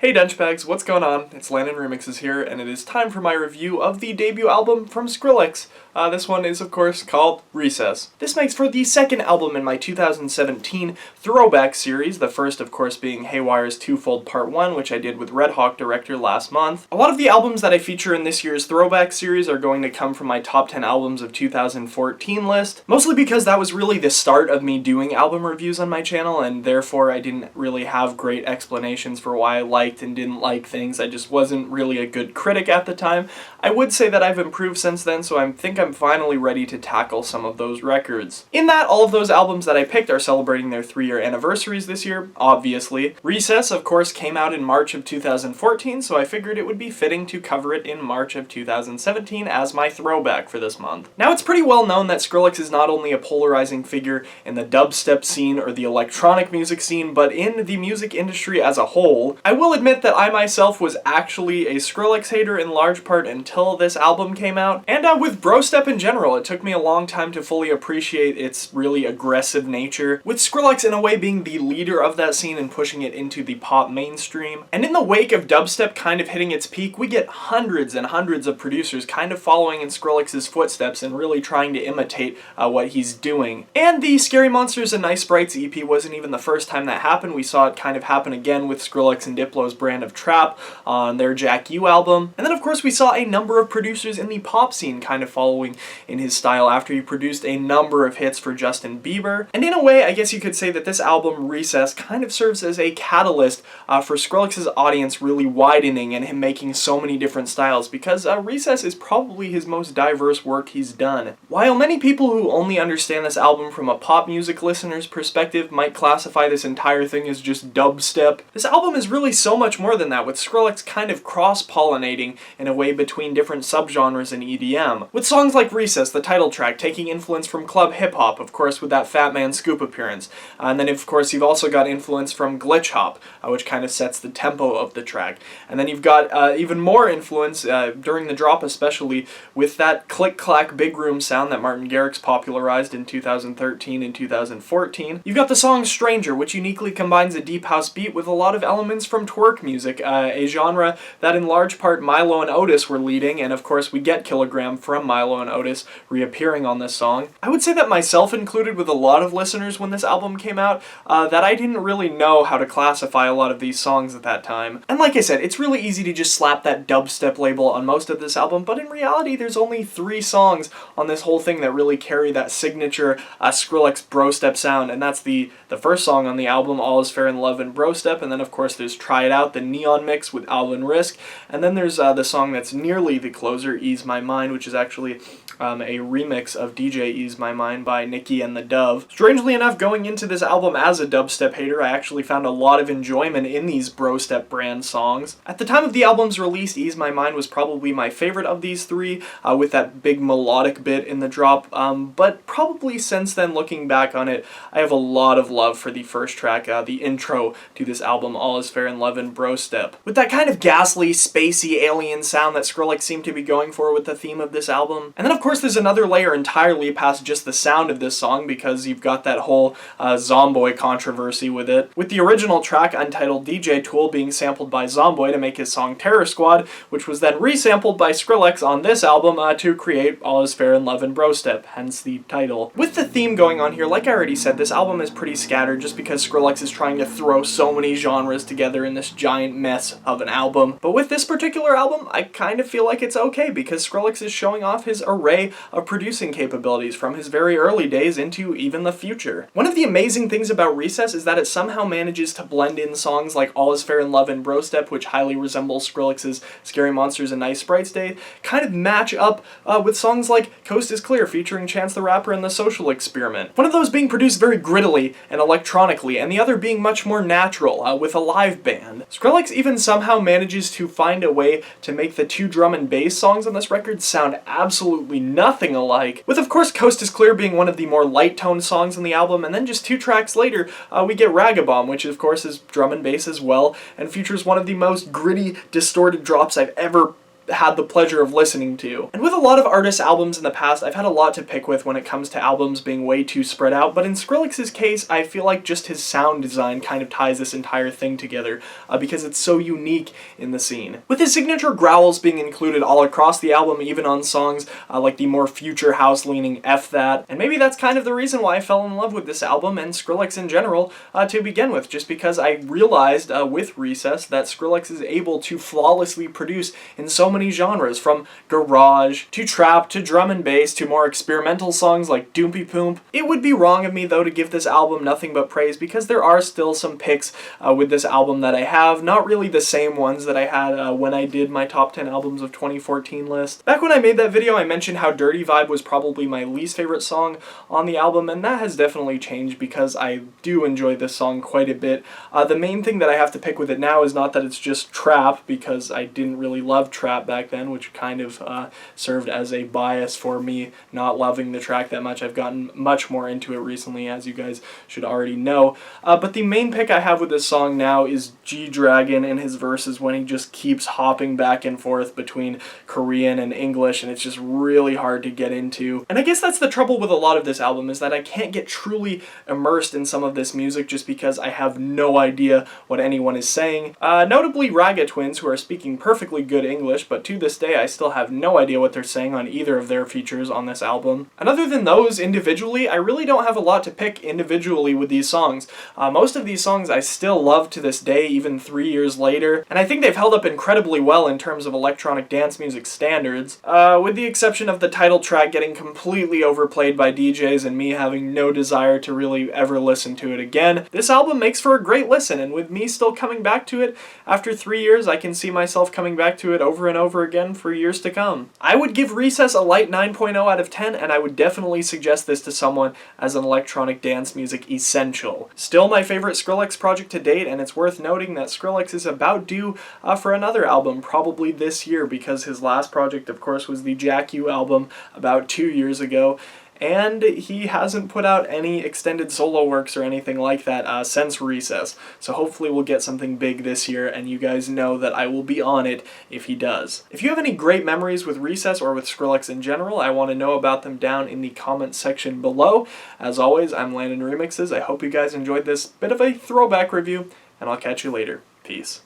Hey Dunchbags, what's going on? It's Landon Remixes here, and it is time for my review of the debut album from Skrillex. This one is, of course, called Recess. This makes for the second album in my 2017 throwback series, the first, of course, being Haywire's Twofold Part 1, which I did with Red Hawk Director last month. A lot of the albums that I feature in this year's throwback series are going to come from my top 10 albums of 2014 list, mostly because that was really the start of me doing album reviews on my channel, and therefore I didn't really have great explanations for why I liked and didn't like things. I just wasn't really a good critic at the time. I would say that I've improved since then, so I think I'm finally ready to tackle some of those records. In that, all of those albums that I picked are celebrating their 3-year anniversaries this year, obviously. Recess, of course, came out in March of 2014, so I figured it would be fitting to cover it in March of 2017 as my throwback for this month. Now, it's pretty well known that Skrillex is not only a polarizing figure in the dubstep scene or the electronic music scene, but in the music industry as a whole. I will admit that I myself was actually a Skrillex hater in large part until this album came out, and with Brostep in general, it took me a long time to fully appreciate its really aggressive nature, with Skrillex in a way being the leader of that scene and pushing it into the pop mainstream. And in the wake of dubstep kind of hitting its peak, we get hundreds and hundreds of producers kind of following in Skrillex's footsteps and really trying to imitate what he's doing. And the Scary Monsters and Nice Sprites EP wasn't even the first time that happened. We saw it kind of happen again with Skrillex and Diplo's brand of trap on their Jack U album. And then of course we saw a number of producers in the pop scene kind of following in his style after he produced a number of hits for Justin Bieber. And in a way, I guess you could say that this album, Recess, kind of serves as a catalyst for Skrillex's audience really widening and him making so many different styles, because Recess is probably his most diverse work he's done. While many people who only understand this album from a pop music listener's perspective might classify this entire thing as just dubstep, this album is really so much more than that, with Skrillex kind of cross-pollinating in a way between different subgenres in EDM. With songs like Recess, the title track, taking influence from club hip-hop, of course with that Fat Man Scoop appearance. And then of course you've also got influence from glitch hop, which kind of sets the tempo of the track. And then you've got even more influence during the drop, especially with that click-clack big room sound that Martin Garrix popularized in 2013 and 2014. You've got the song Stranger, which uniquely combines a deep house beat with a lot of elements from twerk music, a genre that in large part Milo and Otis were leading, and of course we get Kilogram from Milo and Otis reappearing on this song. I would say that myself included with a lot of listeners when this album came out, that I didn't really know how to classify a lot of these songs at that time. And like I said, it's really easy to just slap that dubstep label on most of this album, but in reality there's only 3 songs on this whole thing that really carry that signature Skrillex Brostep sound, and that's the first song on the album, All Is Fair in Love and Brostep, and then of course there's Try It Out, the Neon mix with Alvin Risk, and then there's the song that's nearly the closer, Ease My Mind, which is actually a remix of DJ Ease My Mind by Nicki and the Dove. Strangely enough, going into this album as a dubstep hater, I actually found a lot of enjoyment in these Brostep brand songs. At the time of the album's release, Ease My Mind was probably my favorite of these 3, with that big melodic bit in the drop, but probably since then, looking back on it, I have a lot of love for the first track, the intro to this album, All Is Fair in Love and Brostep. With that kind of ghastly, spacey, alien sound that Skrillex seemed to be going for with the theme of this album. And then of course there's another layer entirely past just the sound of this song, because you've got that whole Zomboy controversy with it, with the original track Untitled DJ Tool being sampled by Zomboy to make his song Terror Squad, which was then resampled by Skrillex on this album to create All Is Fair in Love and Brostep, hence the title. With the theme going on here, like I already said, this album is pretty scattered just because Skrillex is trying to throw so many genres together in this giant mess of an album. But with this particular album, I kind of feel like it's okay, because Skrillex is showing off his array of producing capabilities from his very early days into even the future. One of the amazing things about Recess is that it somehow manages to blend in songs like All Is Fair in Love and Brostep, which highly resembles Skrillex's Scary Monsters and Nice Sprites Day, kind of match up with songs like Coast is Clear featuring Chance the Rapper and The Social Experiment. One of those being produced very grittily and electronically, and the other being much more natural, with a live band. Skrillex even somehow manages to find a way to make the 2 drum and bass songs on this record sound absolutely nothing alike, with of course Coast is Clear being one of the more light-toned songs on the album, and then just 2 tracks later we get Ragga, which of course is drum and bass as well, and features one of the most gritty, distorted drops I've ever had the pleasure of listening to. And with a lot of artists' albums in the past, I've had a lot to pick with when it comes to albums being way too spread out, but in Skrillex's case, I feel like just his sound design kind of ties this entire thing together, because it's so unique in the scene. With his signature growls being included all across the album, even on songs like the more future house-leaning F That, and maybe that's kind of the reason why I fell in love with this album and Skrillex in general to begin with, just because I realized with Recess that Skrillex is able to flawlessly produce in so many genres, from garage to trap to drum and bass to more experimental songs like Doompy Poomp. It would be wrong of me though to give this album nothing but praise, because there are still some picks with this album that I have, not really the same ones that I had when I did my top 10 albums of 2014 list. Back when I made that video, I mentioned how Dirty Vibe was probably my least favorite song on the album, and that has definitely changed because I do enjoy this song quite a bit. The main thing that I have to pick with it now is not that it's just trap, because I didn't really love trap back then, which kind of served as a bias for me not loving the track that much. I've gotten much more into it recently, as you guys should already know. But the main pick I have with this song now is G-Dragon and his verses, when he just keeps hopping back and forth between Korean and English, and it's just really hard to get into. And I guess that's the trouble with a lot of this album, is that I can't get truly immersed in some of this music just because I have no idea what anyone is saying. Notably Ragga twins, who are speaking perfectly good English, but to this day I still have no idea what they're saying on either of their features on this album. And other than those individually, I really don't have a lot to pick individually with these songs. Most of these songs I still love to this day, even 3 years later, and I think they've held up incredibly well in terms of electronic dance music standards, with the exception of the title track getting completely overplayed by DJs and me having no desire to really ever listen to it again. This album makes for a great listen, and with me still coming back to it after 3 years, I can see myself coming back to it over and over again for years to come. I would give Recess a light 9.0 out of 10, and I would definitely suggest this to someone as an electronic dance music essential. Still my favorite Skrillex project to date, and it's worth noting that Skrillex is about due for another album probably this year, because his last project, of course, was the Jack U album about 2 years ago, and he hasn't put out any extended solo works or anything like that since Recess. So hopefully we'll get something big this year, and you guys know that I will be on it if he does. If you have any great memories with Recess or with Skrillex in general, I want to know about them down in the comments section below. As always, I'm Landon Remixes. I hope you guys enjoyed this bit of a throwback review, and I'll catch you later. Peace.